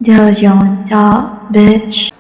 Doja, bitch.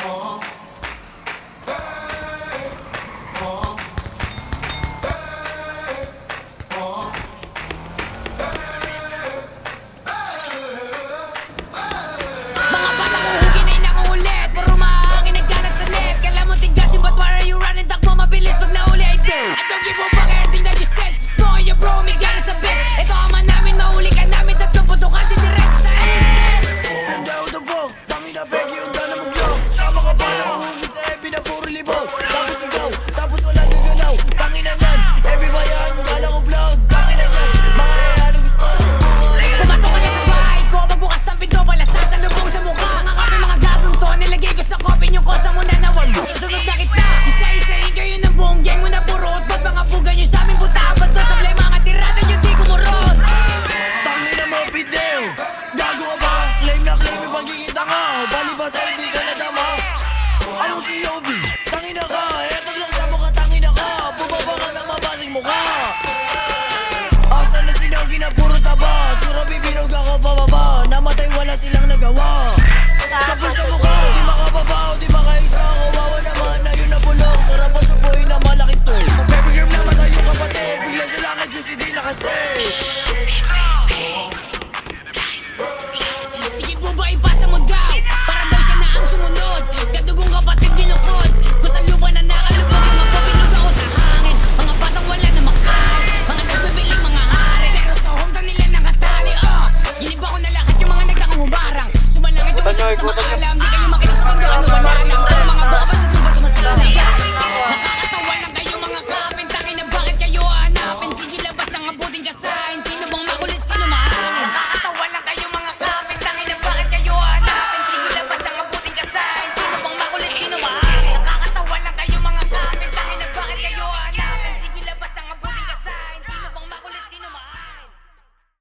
Mga batang uhugi na'y nangungulit. Puro mahangin nagkalat sa net. Kala mo tigasin, but why are you running? Takbo mabilis pag nahuli I did. I don't give a fuck everything that you said. Smoking your bro, may ganas sa bed. Ito ama namin, mahuli ka namin. Tatlong puto ka, didirect sa head. And out the fuck, tangina peki yung dana maglog. Sama ka pa na mahugit sa ebi na puro libog. Tapos ikaw, tapos walang gagalaw. Tangina yan, ebi ba yan? Kala ko vlog, tangina yan. Mga ano gusto na subukan. Pumatok ka na sa bahay ko. Pagbukas ng pinto, pala sasalubong sa mukha. Mga kape, mga gagong to. Nilagay ko sa kopin yung kosa mo na nawalo. Susunod na kita. Isa-isahin kayo ng buong gang mo na purot. Ba't mga buga nyo sa amin puta? Ba't doon sablay mga tirada nyo di kumurot? Tangina mo video, gago ka ba? Claim na claim yung pagiging tanga. Balibas ay hindi ka nadama. Anong COV? Tangina ka, etag lang sa mukha, tangina ka. Bumaba ka na mabasing mukha. Asa na sinagi na puro taba. Suro bibinog ako pababa. Namatay wala silang nagawa. Kapal sa mukha,